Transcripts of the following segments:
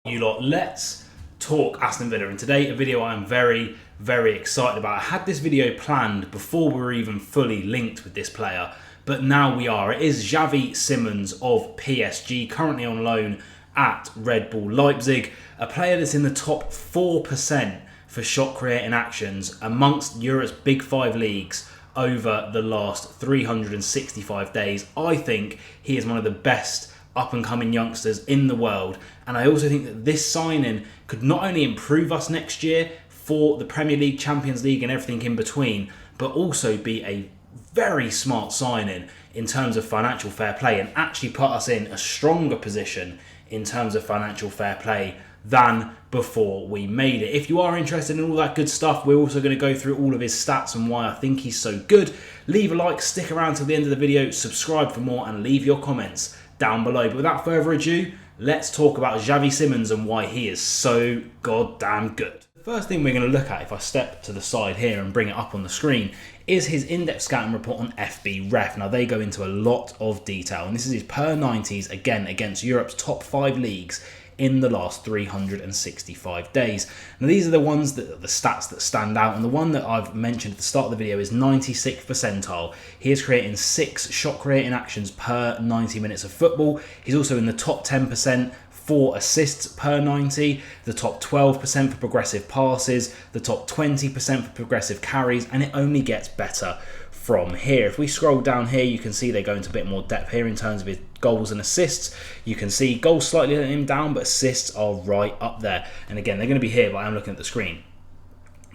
You lot, let's talk Aston Villa, and today a video I am very excited about. I had this video planned before we were even fully linked with this player, but now we are. It is Xavi Simons of PSG, currently on loan at Red Bull Leipzig, a player that's in the top 4% for shot creating actions amongst Europe's big five leagues over the last 365 days. I think he is one of the best up-and-coming youngsters in the world, and I also think that this signing could not only improve us next year for the Premier League, Champions League and everything in between, but also be a very smart signing in terms of financial fair play and actually put us in a stronger position in terms of financial fair play than before we made it. If you are interested in all that good stuff, we're also going to go through all of his stats and why I think he's so good. Leave a like, stick around till the end of the video, subscribe for more and leave your comments down below. But without further ado, let's talk about Xavi Simons and why he is so goddamn good. The first thing we're going to look at, if I step to the side here and bring it up on the screen, is his in-depth scouting report on FB Ref. Now, they go into a lot of detail, and this is his per 90s, again, against Europe's top 5 leagues in the last 365 days. Now, these are the ones that the stats that stand out, and the one that I've mentioned at the start of the video is 96th percentile. He is creating 6 shot creating actions per 90 minutes of football. He's also in the top 10% for assists per 90, the top 12% for progressive passes, the top 20% for progressive carries, and it only gets better from here. If we scroll down here, you can see they go into a bit more depth here in terms of his goals and assists. You can see goals slightly letting him down, but assists are right up there. And again, they're going to be here, but I'm looking at the screen.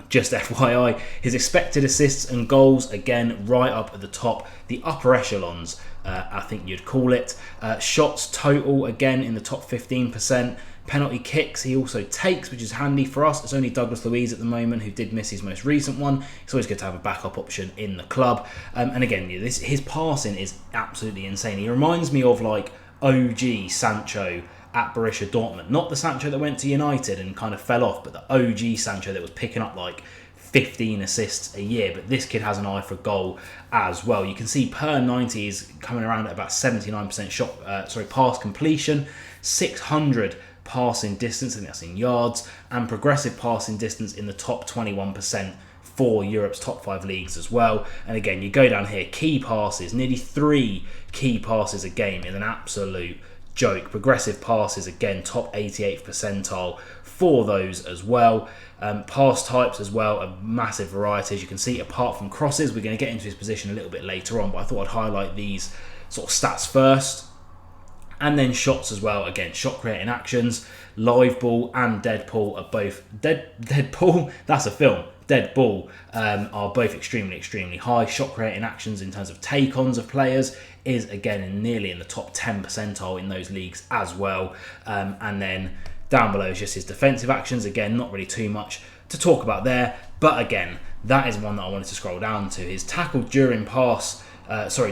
Just FYI, his expected assists and goals, again, right up at the top, the upper echelons, I think you'd call it. Shots total, again, in the top 15%. Penalty kicks he also takes, which is handy for us. It's only Douglas Luiz at the moment who did miss his most recent one. It's always good to have a backup option in the club. And again, his passing is absolutely insane. He reminds me of like OG Sancho at Borussia Dortmund. Not the Sancho that went to United and kind of fell off, but the OG Sancho that was picking up like 15 assists a year. But this kid has an eye for goal as well. You can see per 90 is coming around at about 79% pass completion, 600 passing distance, I think that's in yards, and progressive passing distance in the top 21% for Europe's top 5 leagues as well. And again, you go down here, key passes, nearly 3 key passes a game is an absolute joke. Progressive passes, again, top 88th percentile for those as well. Pass types as well, a massive variety. As you can see, apart from crosses, we're going to get into his position a little bit later on, but I thought I'd highlight these sort of stats first. And then shots as well, again, shot creating actions, live ball and dead ball are both, dead ball, that's a film, dead ball are both extremely high. Shot creating actions in terms of take-ons of players is again nearly in the top 10 percentile in those leagues as well. And then down below is just his defensive actions, again, not really too much to talk about there, but again, that is one that I wanted to scroll down to. His tackle during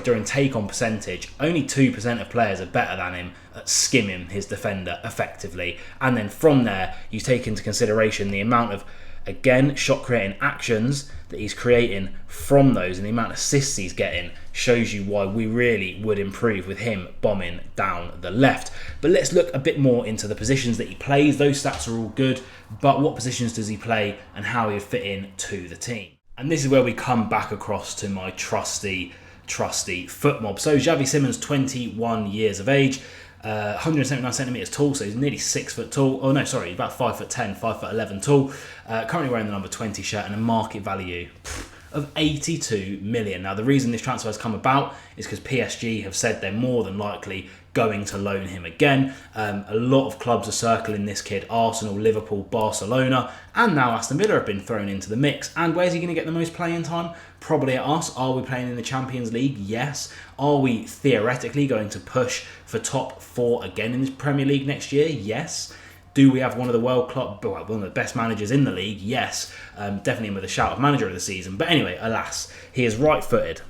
during take-on percentage, only 2% of players are better than him at skimming his defender effectively. And then from there, you take into consideration the amount of, again, shot-creating actions that he's creating from those, and the amount of assists he's getting shows you why we really would improve with him bombing down the left. But let's look a bit more into the positions that he plays. Those stats are all good, but what positions does he play and how he would fit in to the team? And this is where we come back across to my trusty foot mob. So Xavi Simons, 21 years of age, 179 centimeters tall, so he's nearly 6 foot tall. Oh no, sorry, about 5'10", 5'11" tall. Currently wearing the number 20 shirt and a market value of 82 million. Now, the reason this transfer has come about is because PSG have said they're more than likely going to loan him again. A lot of clubs are circling this kid. Arsenal, Liverpool, Barcelona, and now Aston Villa have been thrown into the mix. And where's he going to get the most playing time? Probably at us. Are we playing in the Champions League? Yes. Are we theoretically going to push for top 4 again in this Premier League next year? Yes. Do we have one of the best managers in the league? Yes. Definitely with a shout of manager of the season. But anyway, alas, he is right-footed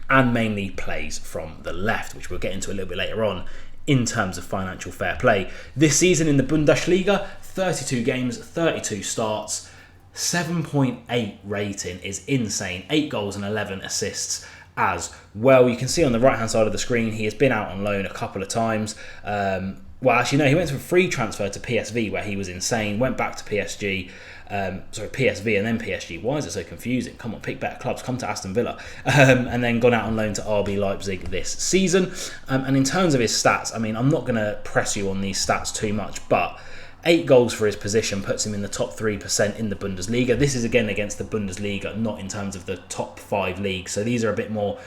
and mainly plays from the left, which we'll get into a little bit later on in terms of financial fair play. This season in the Bundesliga, 32 games, 32 starts, 7.8 rating is insane. 8 goals and 11 assists as well. You can see on the right hand side of the screen he has been out on loan a couple of times. Well, actually, no, he went to a free transfer to PSV where he was insane, went back to PSV and then PSG. Why is it so confusing? Come on, pick better clubs, come to Aston Villa. And then gone out on loan to RB Leipzig this season. And in terms of his stats, I mean, I'm not going to press you on these stats too much, but 8 goals for his position puts him in the top 3% in the Bundesliga. This is again against the Bundesliga, not in terms of the top 5 leagues. So these are a bit more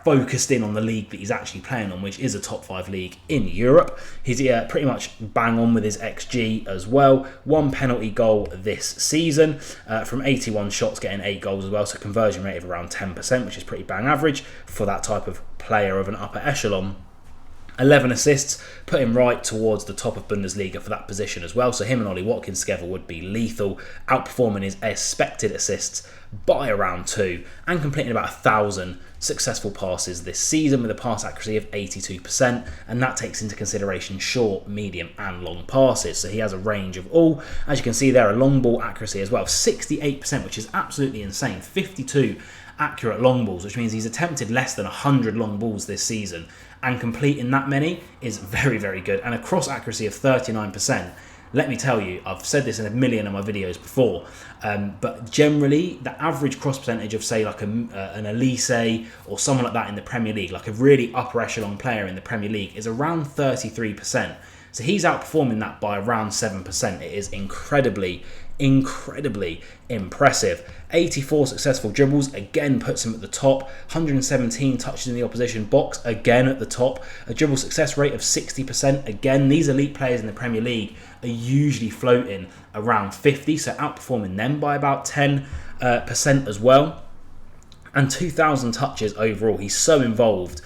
focused in on the league that he's actually playing on, which is a top 5 league in Europe. He's pretty much bang on with his XG as well. 1 penalty goal this season from 81 shots, getting 8 goals as well. So conversion rate of around 10%, which is pretty bang average for that type of player of an upper echelon. 11 assists, put him right towards the top of Bundesliga for that position as well. So him and Ollie Watkins together would be lethal, outperforming his expected assists by around 2 and completing about 1,000 successful passes this season with a pass accuracy of 82%, and that takes into consideration short, medium and long passes. So he has a range of all. As you can see there, a long ball accuracy as well, 68%, which is absolutely insane. 52 accurate long balls, which means he's attempted less than 100 long balls this season, and completing that many is very, very good. And a cross accuracy of 39%. Let me tell you, I've said this in a million of my videos before, but generally the average cross percentage of, say, like an Elise or someone like that in the Premier League, like a really upper echelon player in the Premier League, is around 33%. So he's outperforming that by around 7%. It is incredibly impressive. 84 successful dribbles, again puts him at the top. 117 touches in the opposition box, again at the top. A dribble success rate of 60%. Again, these elite players in the Premier League are usually floating around 50, so outperforming them by about 10% as well. And 2,000 touches overall. He's so involved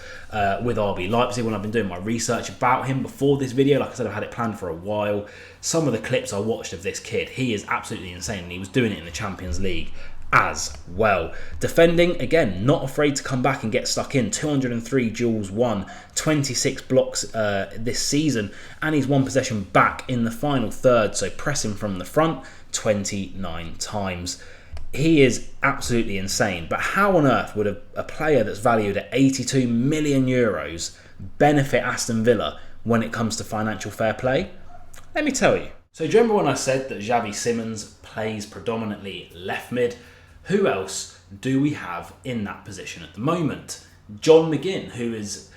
with RB Leipzig. When I've been doing my research about him before this video, like I said, I've had it planned for a while. Some of the clips I watched of this kid, he is absolutely insane, and he was doing it in the Champions League as well. Defending, again, not afraid to come back and get stuck in. 203 duels won, 26 blocks this season, and he's won possession back in the final third, so pressing from the front 29 times. He is absolutely insane. But how on earth would a player that's valued at 82 million euros benefit Aston Villa when it comes to financial fair play? Let me tell you. So do you remember when I said that Xavi Simons plays predominantly left mid? Who else do we have in that position at the moment? John McGinn, who is,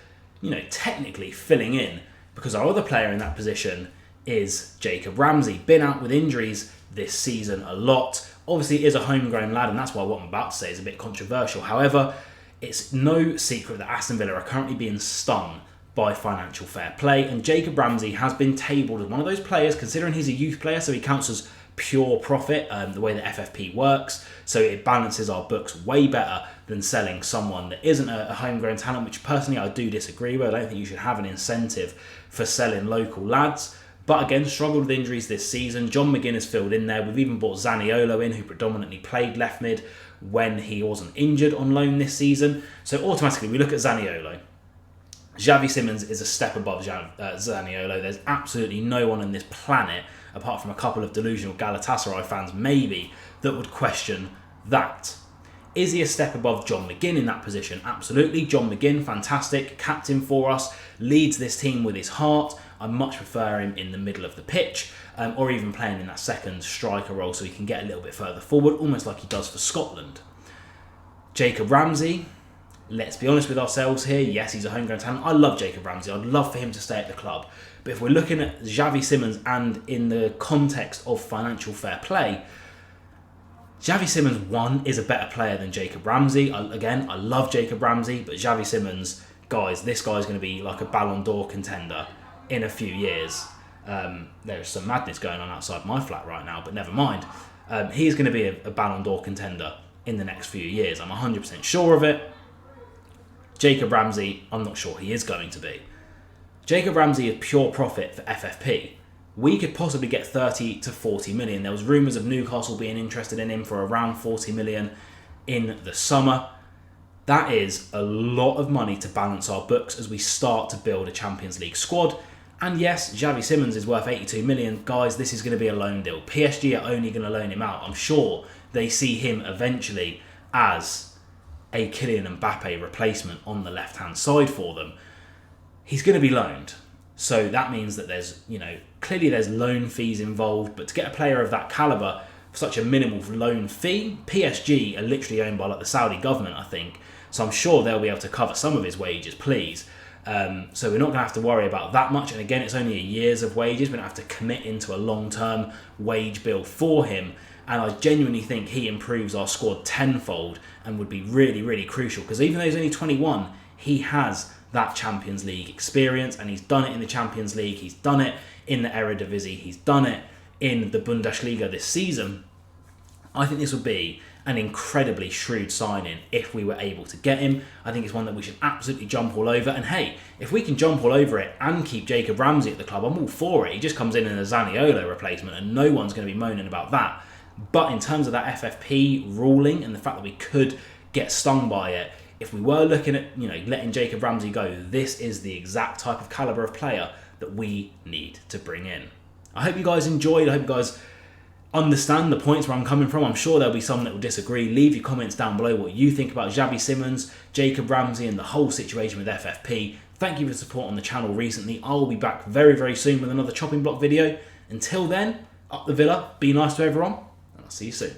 technically filling in, because our other player in that position is Jacob Ramsey. Been out with injuries this season a lot. Obviously, is a homegrown lad, and that's why what I'm about to say is a bit controversial. However, it's no secret that Aston Villa are currently being stung by financial fair play, and Jacob Ramsey has been tabled as one of those players, considering he's a youth player, so he counts as pure profit, the way that FFP works, so it balances our books way better than selling someone that isn't a homegrown talent, which personally I do disagree with. I don't think you should have an incentive for selling local lads. But again, struggled with injuries this season. John McGinn has filled in there. We've even brought Zaniolo in, who predominantly played left mid when he wasn't injured on loan this season. So automatically we look at Zaniolo. Xavi Simons is a step above Zaniolo. There's absolutely no one on this planet, apart from a couple of delusional Galatasaray fans maybe, that would question that. Is he a step above John McGinn in that position? Absolutely. John McGinn, fantastic, captain for us, leads this team with his heart. I much prefer him in the middle of the pitch, or even playing in that second striker role so he can get a little bit further forward, almost like he does for Scotland. Jacob Ramsey, let's be honest with ourselves here. Yes, he's a homegrown talent. I love Jacob Ramsey. I'd love for him to stay at the club. But if we're looking at Xavi Simons and in the context of financial fair play, Xavi Simons, one, is a better player than Jacob Ramsey. I love Jacob Ramsey, but Xavi Simons, guys, this guy's going to be like a Ballon d'Or contender in a few years. There's some madness going on outside my flat right now, but never mind. He's going to be a Ballon d'Or contender in the next few years. I'm 100% sure of it. Jacob Ramsey, I'm not sure he is going to be. Jacob Ramsey is pure profit for FFP. We could possibly get 30 to 40 million. There was rumours of Newcastle being interested in him for around 40 million in the summer. That is a lot of money to balance our books as we start to build a Champions League squad. And yes, Xavi Simons is worth 82 million. Guys, this is going to be a loan deal. PSG are only going to loan him out. I'm sure they see him eventually as a Kylian Mbappe replacement on the left-hand side for them. He's going to be loaned. So that means that there's, clearly there's loan fees involved, but to get a player of that caliber for such a minimal loan fee, PSG are literally owned by like the Saudi government, I think. So I'm sure they'll be able to cover some of his wages, please. So we're not going to have to worry about that much. And again, it's only a year's of wages. We don't have to commit into a long-term wage bill for him. And I genuinely think he improves our squad tenfold and would be really, really crucial. Because even though he's only 21, he has that Champions League experience, and he's done it in the Champions League. He's done it in the Eredivisie. He's done it in the Bundesliga this season. I think this would be an incredibly shrewd signing if we were able to get him. I think it's one that we should absolutely jump all over. And hey, if we can jump all over it and keep Jacob Ramsey at the club, I'm all for it. He just comes in a Zaniolo replacement and no one's going to be moaning about that. But in terms of that FFP ruling and the fact that we could get stung by it, if we were looking at letting Jacob Ramsey go, this is the exact type of calibre of player that we need to bring in. I hope you guys enjoyed. I hope you guys understand the points where I'm coming from. I'm sure there'll be some that will disagree. Leave your comments down below what you think about Xavi Simons, Jacob Ramsey and the whole situation with FFP. Thank you for the support on the channel recently. I will be back very, very soon with another chopping block video. Until then, up the Villa, be nice to everyone, and I'll see you soon.